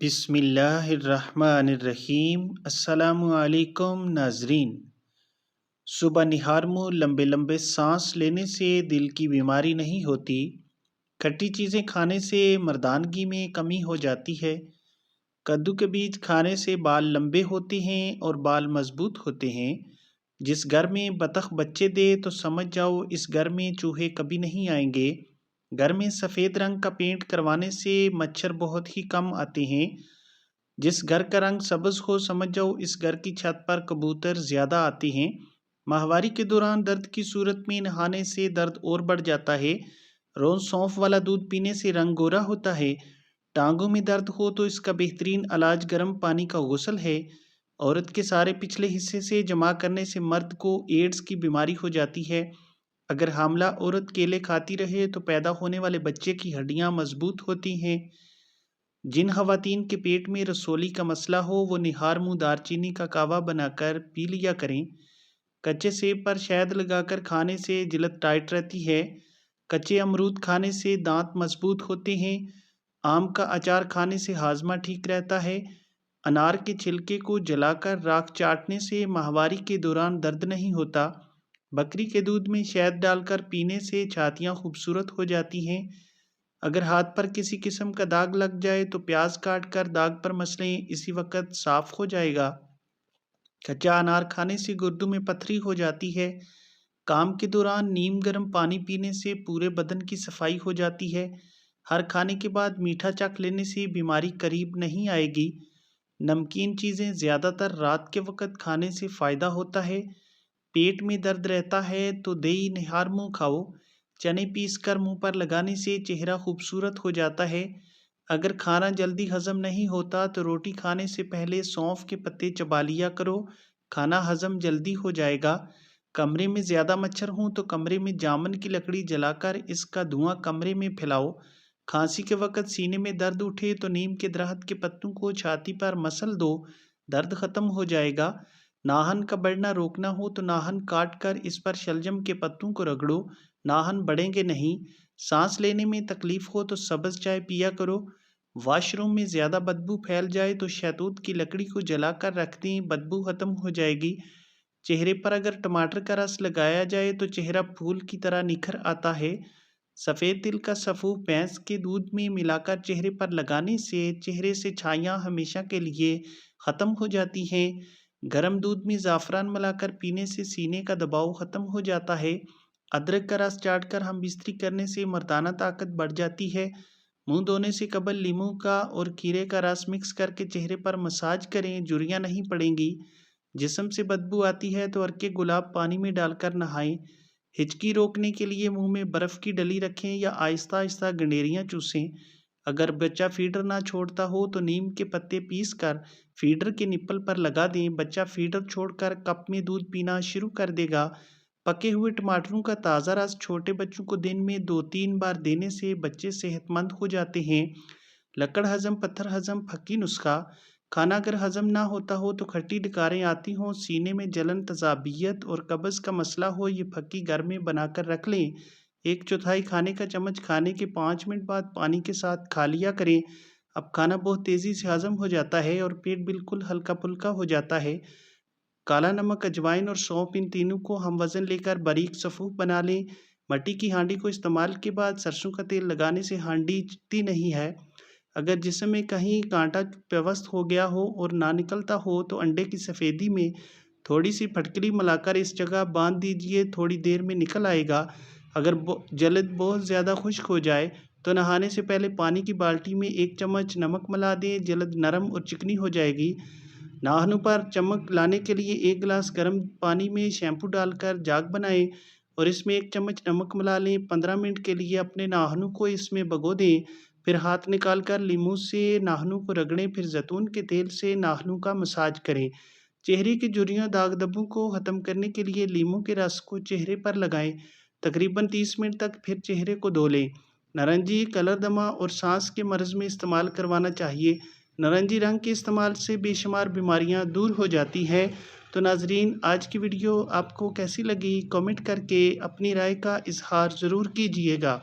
بسم اللہ الرحمن الرحیم۔ السلام علیکم ناظرین۔ صبح نہار میں لمبے لمبے سانس لینے سے دل کی بیماری نہیں ہوتی۔ کھٹی چیزیں کھانے سے مردانگی میں کمی ہو جاتی ہے۔ کدو کے بیج کھانے سے بال لمبے ہوتے ہیں اور بال مضبوط ہوتے ہیں۔ جس گھر میں بطخ بچے دے تو سمجھ جاؤ اس گھر میں چوہے کبھی نہیں آئیں گے۔ گھر میں سفید رنگ کا پینٹ کروانے سے مچھر بہت ہی کم آتے ہیں۔ جس گھر کا رنگ سبز ہو سمجھ جاؤ اس گھر کی چھت پر کبوتر زیادہ آتے ہیں۔ ماہواری کے دوران درد کی صورت میں نہانے سے درد اور بڑھ جاتا ہے۔ روز سونف والا دودھ پینے سے رنگ گورا ہوتا ہے۔ ٹانگوں میں درد ہو تو اس کا بہترین علاج گرم پانی کا غسل ہے۔ عورت کے سارے پچھلے حصے سے جمع کرنے سے مرد کو ایڈز کی بیماری ہو جاتی ہے۔ اگر حاملہ عورت کیلے کھاتی رہے تو پیدا ہونے والے بچے کی ہڈیاں مضبوط ہوتی ہیں۔ جن خواتین کے پیٹ میں رسولی کا مسئلہ ہو وہ نہار منہ دار چینی کا کہوہ بنا کر پی لیا کریں۔ کچے سیب پر شہد لگا کر کھانے سے جلد ٹائٹ رہتی ہے۔ کچے امرود کھانے سے دانت مضبوط ہوتے ہیں۔ آم کا اچار کھانے سے ہاضمہ ٹھیک رہتا ہے۔ انار کے چھلکے کو جلا کر راکھ چاٹنے سے ماہواری کے دوران درد نہیں ہوتا۔ بکری کے دودھ میں شہد ڈال کر پینے سے چھاتیاں خوبصورت ہو جاتی ہیں۔ اگر ہاتھ پر کسی قسم کا داغ لگ جائے تو پیاز کاٹ کر داغ پر مس لیں، اسی وقت صاف ہو جائے گا۔ کچا انار کھانے سے گردوں میں پتھری ہو جاتی ہے۔ کام کے دوران نیم گرم پانی پینے سے پورے بدن کی صفائی ہو جاتی ہے۔ ہر کھانے کے بعد میٹھا چکھ لینے سے بیماری قریب نہیں آئے گی۔ نمکین چیزیں زیادہ تر رات کے وقت کھانے سے فائدہ ہوتا ہے۔ پیٹ میں درد رہتا ہے تو دہی نہار منہ کھاؤ۔ چنے پیس کر منہ پر لگانے سے چہرہ خوبصورت ہو جاتا ہے۔ اگر کھانا جلدی ہضم نہیں ہوتا تو روٹی کھانے سے پہلے سونف کے پتے چبا لیا کرو، کھانا ہضم جلدی ہو جائے گا۔ کمرے میں زیادہ مچھر ہوں تو کمرے میں جامن کی لکڑی جلا کر اس کا دھواں کمرے میں پھیلاؤ۔ کھانسی کے وقت سینے میں درد اٹھے تو نیم کے درخت کے پتوں کو چھاتی پر مسل دو، درد ختم ہو جائے گا۔ ناہن کا بڑھنا روکنا ہو تو ناہن کاٹ کر اس پر شلجم کے پتوں کو رگڑو، ناہن بڑھیں گے نہیں۔ سانس لینے میں تکلیف ہو تو سبز چائے پیا کرو۔ واش روم میں زیادہ بدبو پھیل جائے تو شہتوت کی لکڑی کو جلا کر رکھ دیں، بدبو ختم ہو جائے گی۔ چہرے پر اگر ٹماٹر کا رس لگایا جائے تو چہرہ پھول کی طرح نکھر آتا ہے۔ سفید تل کا سفوف بھینس کے دودھ میں ملا کر چہرے پر لگانے سے چہرے سے چھائیاں ہمیشہ کے لیے ختم ہو جاتی ہیں۔ گرم دودھ میں زعفران ملا کر پینے سے سینے کا دباؤ ختم ہو جاتا ہے۔ ادرک کا رس چاٹ کر ہم بستری کرنے سے مردانہ طاقت بڑھ جاتی ہے۔ منہ دھونے سے قبل لیموں کا اور کھیرے کا رس مکس کر کے چہرے پر مساج کریں، جھریاں نہیں پڑیں گی۔ جسم سے بدبو آتی ہے تو ارکے گلاب پانی میں ڈال کر نہائیں۔ ہچکی روکنے کے لیے منہ میں برف کی ڈلی رکھیں یا آہستہ آہستہ گنڈیریاں چوسیں۔ اگر بچہ فیڈر نہ چھوڑتا ہو تو نیم کے پتے پیس کر فیڈر کے نپل پر لگا دیں، بچہ فیڈر چھوڑ کر کپ میں دودھ پینا شروع کر دے گا۔ پکے ہوئے ٹماٹروں کا تازہ رس چھوٹے بچوں کو دن میں 2-3 بار دینے سے بچے صحت مند ہو جاتے ہیں۔ لکڑ ہضم پتھر ہضم پھکی نسخہ۔ کھانا اگر ہضم نہ ہوتا ہو تو کھٹی ڈکاریں آتی ہوں، سینے میں جلن، تذابیت اور قبض کا مسئلہ ہو، یہ پھکی گھر میں بنا کر رکھ لیں۔ 1/4 کھانے کا چمچ کھانے کے 5 منٹ بعد پانی کے ساتھ کھا لیا کریں۔ اب کھانا بہت تیزی سے ہضم ہو جاتا ہے اور پیٹ بالکل ہلکا پھلکا ہو جاتا ہے۔ کالا نمک، اجوائن اور سونف، ان تینوں کو ہم وزن لے کر باریک سفوف بنا لیں۔ مٹی کی ہانڈی کو استعمال کے بعد سرسوں کا تیل لگانے سے ہانڈی چبھتی نہیں ہے۔ اگر جسم میں کہیں کانٹا پیوست ہو گیا ہو اور نہ نکلتا ہو تو انڈے کی سفیدی میں تھوڑی سی پھٹکری ملا کر اس جگہ باندھ دیجیے، تھوڑی دیر میں نکل آئے گا۔ اگر جلد بہت زیادہ خشک ہو جائے تو نہانے سے پہلے پانی کی بالٹی میں 1 چمچ نمک ملا دیں، جلد نرم اور چکنی ہو جائے گی۔ ناخنوں پر چمک لانے کے لیے 1 گلاس گرم پانی میں شیمپو ڈال کر جاگ بنائیں اور اس میں 1 چمچ نمک ملا لیں۔ 15 منٹ کے لیے اپنے ناخنوں کو اس میں بھگو دیں، پھر ہاتھ نکال کر لیموں سے ناخنوں کو رگڑیں، پھر زیتون کے تیل سے ناخنوں کا مساج کریں۔ چہرے کی جھریاں، داغ دھبوں کو ختم کرنے کے لیے لیموں کے رس کو چہرے پر لگائیں، تقریباً 30 منٹ تک، پھر چہرے کو دھو لیں۔ نارنجی کلر دمہ اور سانس کے مرض میں استعمال کروانا چاہیے۔ نارنجی رنگ کے استعمال سے بے شمار بیماریاں دور ہو جاتی ہیں۔ تو ناظرین، آج کی ویڈیو آپ کو کیسی لگی؟ کمنٹ کر کے اپنی رائے کا اظہار ضرور کیجیے گا۔